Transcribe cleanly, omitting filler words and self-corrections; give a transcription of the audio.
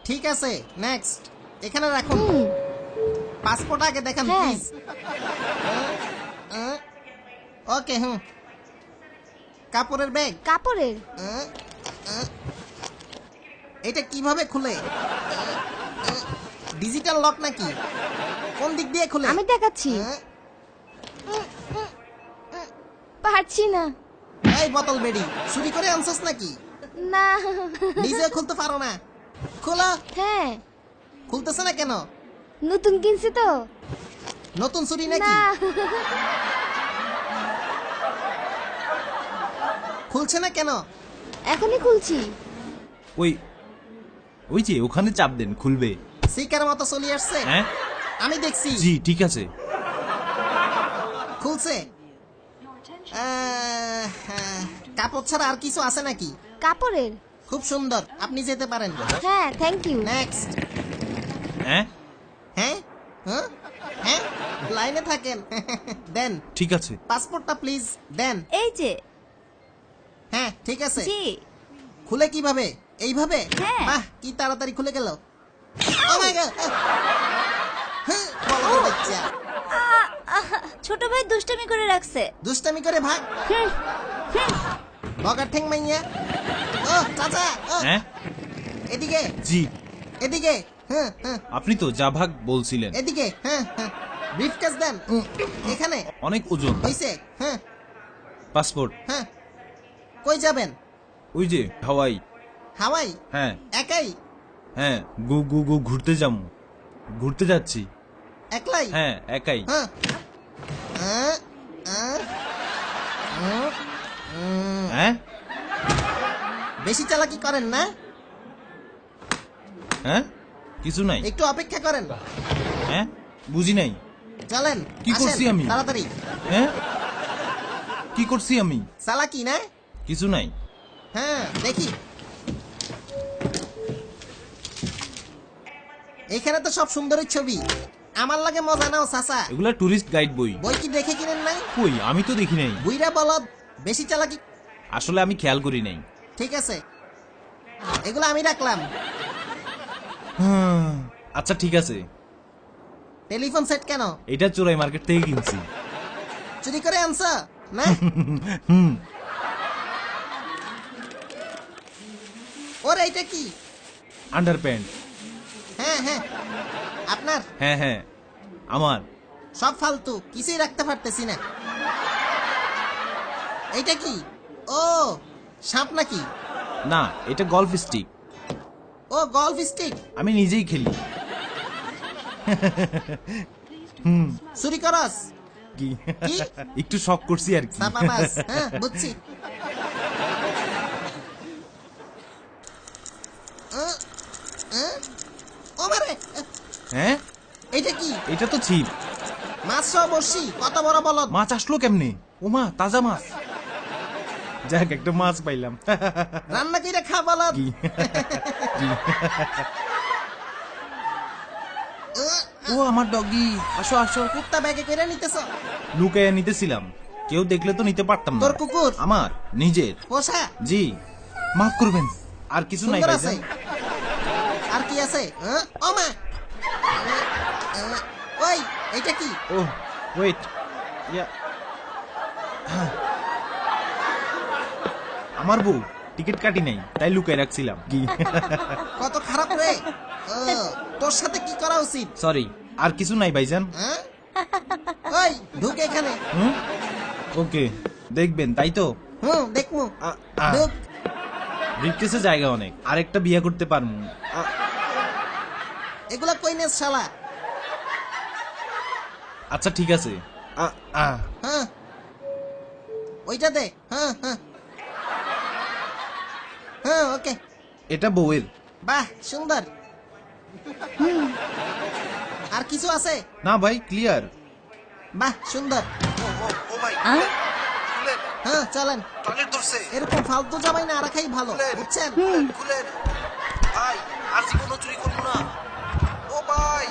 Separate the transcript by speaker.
Speaker 1: ঠিক আছে, নেক্সট। এখানে রাখুন। পাসপোর্ট আগে দেখান প্লিজ। ওকে, কাপড়ের ব্যাগ?
Speaker 2: কাপড়ের।
Speaker 1: এটা কিভাবে খুলে? ডিজিটাল লক নাকি? কোন দিক দিয়ে খুলে?
Speaker 2: আমি দেখাচ্ছি। পারছি না।
Speaker 1: এই বোতল বেড়ি, চুরি করে আনছস নাকি?
Speaker 2: না।
Speaker 1: নিজে খুলতে পারো না? খোলা।
Speaker 2: হ্যাঁ।
Speaker 1: খুলতেছে না কেন?
Speaker 2: নতুন কিনছি তো।
Speaker 1: নতুন চুরি নাকি?
Speaker 2: না।
Speaker 1: খুলছে না কেন?
Speaker 2: এখনই খুলছি।
Speaker 3: ওই যে ওখানে চাপ দেন, খুলবে।
Speaker 1: সিকার মতো চলে আসছে।
Speaker 3: হ্যাঁ
Speaker 1: আমি দেখছি।
Speaker 3: জি ঠিক আছে।
Speaker 1: খুলছে। কাপড় ছাড়া আর কিছু আছে নাকি?
Speaker 2: কাপড়ের।
Speaker 1: খুব সুন্দর, আপনি যেতে পারেন।
Speaker 2: হ্যাঁ, থ্যাংক ইউ।
Speaker 1: নেক্সট।
Speaker 3: হ্যাঁ
Speaker 1: হ্যাঁ হ্যাঁ, লাইনে থাকেন। দেন।
Speaker 3: ঠিক আছে।
Speaker 1: পাসপোর্টটা প্লিজ দেন।
Speaker 2: এই যে।
Speaker 1: হ্যাঁ ঠিক আছে।
Speaker 2: জি।
Speaker 1: খুলে কিভাবে? এইভাবে?
Speaker 2: হ্যাঁ।
Speaker 1: বাহ, কি তাড়াতাড়ি খুলে গেল। ও মাই গড। বলো বাচ্চা।
Speaker 2: ছোট ভাই দুষ্টামি করে রাখছে।
Speaker 1: দুষ্টামি করে ভাগ। বগার ঠেং মাইয়া। ও চাচা,
Speaker 3: হ্যাঁ
Speaker 1: এদিকে
Speaker 3: জি।
Speaker 1: এদিকে।
Speaker 3: আপনি তো যা ভাগ বলছিলেন।
Speaker 1: এদিকে। ব্রিফকেস দেন। এখানে
Speaker 3: অনেক ওজন।
Speaker 1: হইছে।
Speaker 3: পাসপোর্ট।
Speaker 1: কই যাবেন?
Speaker 3: ওই যে হাওয়াই।
Speaker 1: হাওয়াই?
Speaker 3: হ্যাঁ
Speaker 1: একাই?
Speaker 3: হ্যাঁ, ঘুরতে যাবো। ঘুরতে যাচ্ছি।
Speaker 1: একলাই?
Speaker 3: হ্যাঁ একাই। হ্যাঁ
Speaker 1: বেশি চালাকি করেন না?
Speaker 3: হ্যাঁ কিছু নাই।
Speaker 1: একটু অপেক্ষা করেন।
Speaker 3: হ্যাঁ বুঝি নাই।
Speaker 1: চলেন।
Speaker 3: কি
Speaker 1: আসেন,
Speaker 3: করছি আমি?
Speaker 1: তাড়াতাড়ি।
Speaker 3: হ্যাঁ কি করছি আমি?
Speaker 1: চালাকি না?
Speaker 3: কিছু নাই।
Speaker 1: দেখি। এখানে তো সব সুন্দরী ছবি। আমার লাগে মজা নাও চাচা।
Speaker 3: এগুলা টুরিস্ট গাইড বই।
Speaker 1: বই কি দেখে কিনেন নাই?
Speaker 3: কই, আমি তো দেখি নাই।
Speaker 1: বুইরা বলদ, বেশি চালাকি।
Speaker 3: আসলে আমি খেয়াল করি নাই।
Speaker 1: ঠিক আছে, এগুলো আমি রাখলাম।
Speaker 3: আচ্ছা ঠিক আছে।
Speaker 1: টেলিফোন সেট কেন?
Speaker 3: এটা চোরাই মার্কেট থেকে কিনছি।
Speaker 1: চুরি করে আনছ না? ওর এইটা কি?
Speaker 3: Under pant.
Speaker 1: হ্যাঁ, আপনার?
Speaker 3: হ্যাঁ আমার।
Speaker 1: সব ফালতু, কিছুই রাখতে পারতেছি না। এইটা কি? ও সাপ নাকি?
Speaker 3: না, এটা গলফ স্টিক।
Speaker 1: ও গলফ স্টিক।
Speaker 3: আমি নিজেই খেলি।
Speaker 1: চুরি করস?
Speaker 3: কি
Speaker 1: কি?
Speaker 3: একটু শখ করছি আর কি।
Speaker 1: সাপাবাস। বুঝছি। ও মারে।
Speaker 3: হ্যাঁ
Speaker 1: এইটা কি?
Speaker 3: এটা তো ছিপ।
Speaker 1: মাছ সহ বসছি, কত বড় বলদ।
Speaker 3: মাছ আসলো কেমনে? ও মা, তাজা মাছ। যাক, একটা মাছ পাইলাম।
Speaker 1: রান্না কইরা খা বলদ।
Speaker 3: কি? ও আমার ডগি, আসো আসো।
Speaker 1: কুত্তা ব্যাগে কইরা নিতেছ?
Speaker 3: লুকাইয়া নিতেছিলাম, কেউ দেখলে তো নিতে পারতাম না।
Speaker 1: তোর কুকুর?
Speaker 3: আমার নিজের।
Speaker 1: পোষা?
Speaker 3: জি, মাফ করবেন। আর কিছু নাই
Speaker 1: সুন্দর আছে।
Speaker 3: ভাইজান।
Speaker 1: আর কি আছে? ও মা। ওই এইটা কি?
Speaker 3: ও ওয়েট, আমার বউ টিকিট কাটি নাই, তাই লুকাই রাখছিলাম। কি?
Speaker 1: কত খারাপ রে। তোর সাথে কি করা উচিত?
Speaker 3: সরি, আর কিছু নাই ভাইজান।
Speaker 1: ওই ঢুক এখানে।
Speaker 3: ওকে, দেখবেন তাই তো?
Speaker 1: দেখমু।
Speaker 3: আ- আ।
Speaker 1: ঢুক।
Speaker 3: ব্রিফকেসে জায়গা অনেক, আরেকটা বিয়ে করতে পারমু।
Speaker 1: এগুলা কই নেস শালা?
Speaker 3: আচ্ছা ঠিক আছে।
Speaker 1: ওইটা দে। ওকে।
Speaker 3: এটা বউয়ের।
Speaker 1: বাহ, সুন্দর। আর কিছু আছে?
Speaker 3: না ভাই, ক্লিয়ার।
Speaker 1: বাহ, সুন্দর। চলেন। এরকম ফালতু জামাই না রাখাই ভালো, বুঝছেন?
Speaker 4: খুলেন ভাই, আর জীবনও চুরি করবো না। ও ভাই।